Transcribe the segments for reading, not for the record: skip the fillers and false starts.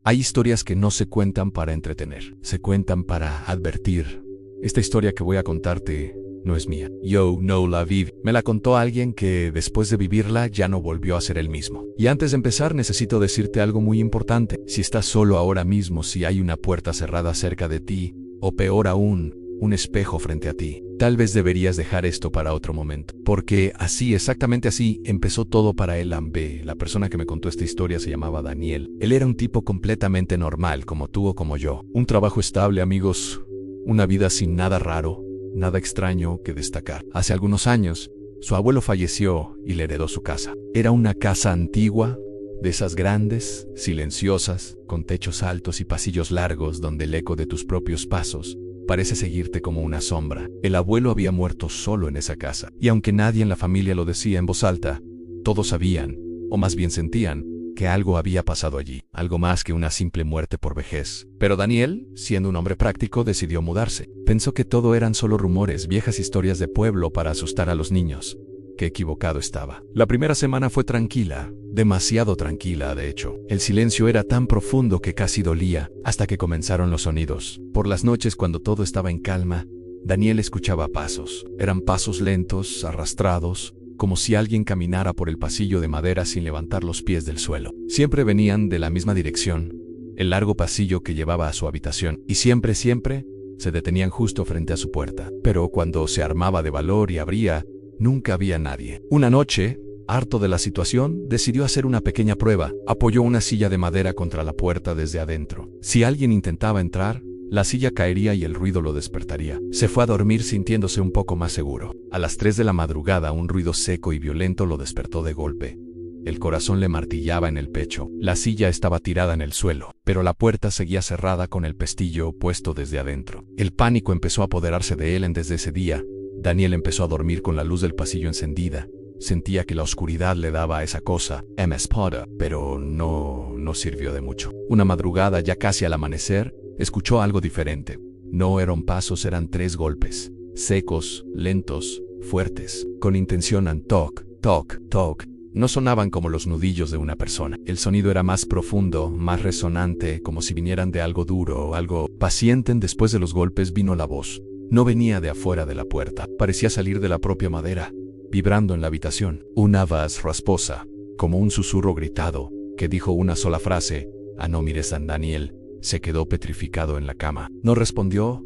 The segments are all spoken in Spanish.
Hay historias que no se cuentan para entretener, se cuentan para advertir. Esta historia que voy a contarte no es mía. Yo no la viví. Me la contó alguien que después de vivirla ya no volvió a ser el mismo. Y antes de empezar necesito decirte algo muy importante. Si estás solo ahora mismo, si hay una puerta cerrada cerca de ti, o peor aún, un espejo frente a ti, tal vez deberías dejar esto para otro momento. Porque así, exactamente así, empezó todo para Elan B. La persona que me contó esta historia se llamaba Daniel. Él era un tipo completamente normal, como tú o como yo. Un trabajo estable, amigos. Una vida sin nada raro, nada extraño que destacar. Hace algunos años, su abuelo falleció y le heredó su casa. Era una casa antigua, de esas grandes, silenciosas, con techos altos y pasillos largos donde el eco de tus propios pasos parece seguirte como una sombra. El abuelo había muerto solo en esa casa, y aunque nadie en la familia lo decía en voz alta, todos sabían, o más bien sentían, que algo había pasado allí, algo más que una simple muerte por vejez. Pero Daniel, siendo un hombre práctico, decidió mudarse. Pensó que todo eran solo rumores, viejas historias de pueblo para asustar a los niños. Qué equivocado estaba. La primera semana fue tranquila, demasiado tranquila, de hecho. El silencio era tan profundo que casi dolía, hasta que comenzaron los sonidos. Por las noches, cuando todo estaba en calma, Daniel escuchaba pasos. Eran pasos lentos, arrastrados, como si alguien caminara por el pasillo de madera sin levantar los pies del suelo. Siempre venían de la misma dirección, el largo pasillo que llevaba a su habitación, y siempre se detenían justo frente a su puerta. Pero cuando se armaba de valor y abría, nunca había nadie. Una noche, harto de la situación, decidió hacer una pequeña prueba. Apoyó una silla de madera contra la puerta desde adentro. Si alguien intentaba entrar, la silla caería y el ruido lo despertaría. Se fue a dormir sintiéndose un poco más seguro. A las 3 de la madrugada, un ruido seco y violento lo despertó de golpe. El corazón le martillaba en el pecho. La silla estaba tirada en el suelo, pero la puerta seguía cerrada con el pestillo puesto desde adentro. El pánico empezó a apoderarse de él desde ese día. Daniel empezó a dormir con la luz del pasillo encendida. Sentía que la oscuridad le daba a esa cosa, espada, pero no sirvió de mucho. Una madrugada, ya casi al amanecer, escuchó algo diferente. No eran pasos, eran 3 golpes, secos, lentos, fuertes, con intención toc, toc, toc. No sonaban como los nudillos de una persona. El sonido era más profundo, más resonante, como si vinieran de algo duro o algo paciente. Después de los golpes vino la voz. No venía de afuera de la puerta, parecía salir de la propia madera, vibrando en la habitación. Una voz rasposa, como un susurro gritado, que dijo una sola frase: no mires a Daniel. Se quedó petrificado en la cama. No respondió.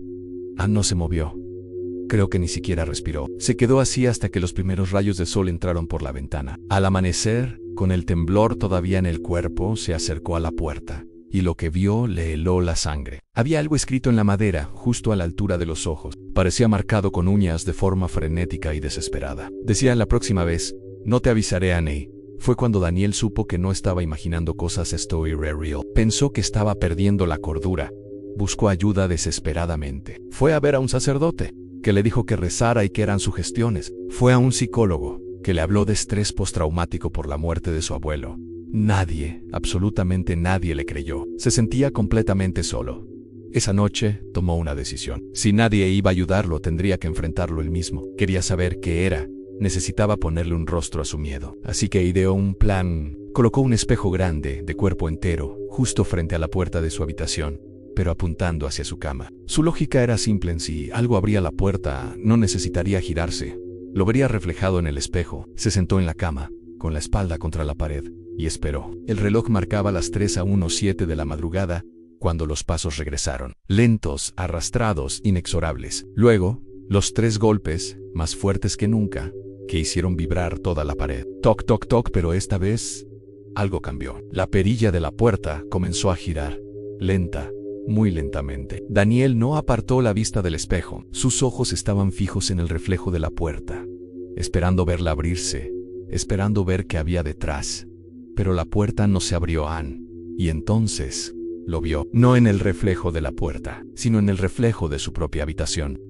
No se movió. Creo que ni siquiera respiró. Se quedó así hasta que los primeros rayos de sol entraron por la ventana. Al amanecer, con el temblor todavía en el cuerpo, se acercó a la puerta, y lo que vio le heló la sangre. Había algo escrito en la madera, justo a la altura de los ojos. Parecía marcado con uñas de forma frenética y desesperada. Decía: la próxima vez, no te avisaré, Annie. Fue cuando Daniel supo que no estaba imaginando cosas, esto era real. Pensó que estaba perdiendo la cordura. Buscó ayuda desesperadamente. Fue a ver a un sacerdote, que le dijo que rezara y que eran sugestiones. Fue a un psicólogo, que le habló de estrés postraumático por la muerte de su abuelo. Nadie, absolutamente nadie le creyó. Se sentía completamente solo. Esa noche tomó una decisión. Si nadie iba a ayudarlo, tendría que enfrentarlo él mismo. Quería saber qué era. Necesitaba ponerle un rostro a su miedo. Así que ideó un plan. Colocó un espejo grande, de cuerpo entero, justo frente a la puerta de su habitación, pero apuntando hacia su cama. Su lógica era simple: si algo abría la puerta, no necesitaría girarse. Lo vería reflejado en el espejo. Se sentó en la cama, con la espalda contra la pared, y esperó. El reloj marcaba las 3:17 de la madrugada, cuando los pasos regresaron. Lentos, arrastrados, inexorables. Luego, los 3 golpes, más fuertes que nunca, que hicieron vibrar toda la pared. Toc, toc, toc, pero esta vez algo cambió. La perilla de la puerta comenzó a girar, lenta, muy lentamente. Daniel no apartó la vista del espejo. Sus ojos estaban fijos en el reflejo de la puerta, esperando verla abrirse, esperando ver qué había detrás. Pero la puerta no se abrió, y entonces lo vio, no en el reflejo de la puerta, sino en el reflejo de su propia habitación.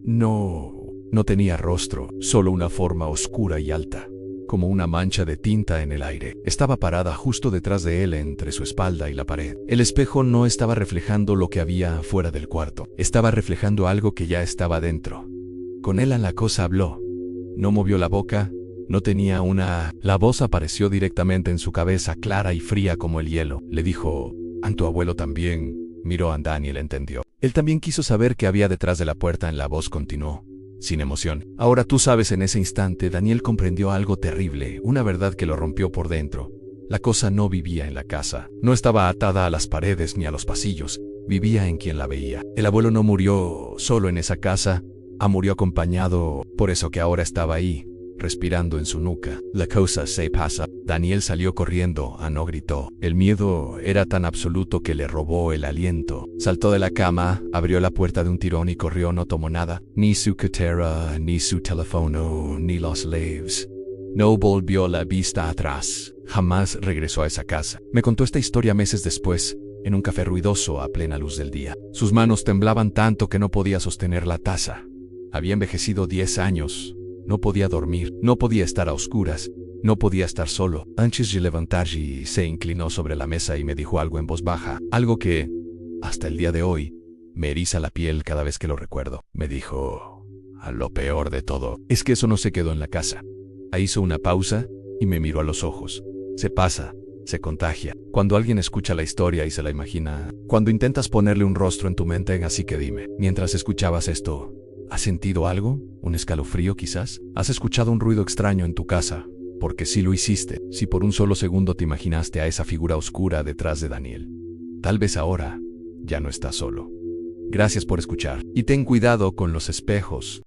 No tenía rostro, solo una forma oscura y alta, como una mancha de tinta en el aire. Estaba parada justo detrás de él, entre su espalda y la pared. El espejo no estaba reflejando lo que había fuera del cuarto, estaba reflejando algo que ya estaba dentro. Con él la cosa habló. No movió la boca, no tenía una... La voz apareció directamente en su cabeza, clara y fría como el hielo. Le dijo: ¿A tu abuelo también? Miró a Daniel, entendió. Él también quiso saber qué había detrás de la puerta. En la voz continuó, sin emoción. Ahora tú sabes. En ese instante, Daniel comprendió algo terrible, una verdad que lo rompió por dentro. La cosa no vivía en la casa, no estaba atada a las paredes ni a los pasillos, vivía en quien la veía. El abuelo no murió solo en esa casa, murió acompañado, por eso que ahora estaba ahí, respirando en su nuca. La cosa se pasa. Daniel salió corriendo, no gritó. El miedo era tan absoluto que le robó el aliento. Saltó de la cama, abrió la puerta de un tirón y corrió. No tomó nada, ni su cartera, ni su teléfono, ni los leaves. No volvió la vista atrás. Jamás regresó a esa casa. Me contó esta historia meses después, en un café ruidoso a plena luz del día. Sus manos temblaban tanto que no podía sostener la taza. Había envejecido 10 años. No podía dormir, no podía estar a oscuras, no podía estar solo. Antes de levantarse, se inclinó sobre la mesa y me dijo algo en voz baja, algo que, hasta el día de hoy, me eriza la piel cada vez que lo recuerdo. Me dijo, lo peor de todo es que eso no se quedó en la casa. Hizo una pausa y me miró a los ojos. Se pasa, se contagia. Cuando alguien escucha la historia y se la imagina, cuando intentas ponerle un rostro en tu mente, así que dime, mientras escuchabas esto, ¿has sentido algo? ¿Un escalofrío quizás? ¿Has escuchado un ruido extraño en tu casa? Porque sí lo hiciste, si por un solo segundo te imaginaste a esa figura oscura detrás de Daniel. Tal vez ahora ya no estás solo. Gracias por escuchar. Y ten cuidado con los espejos.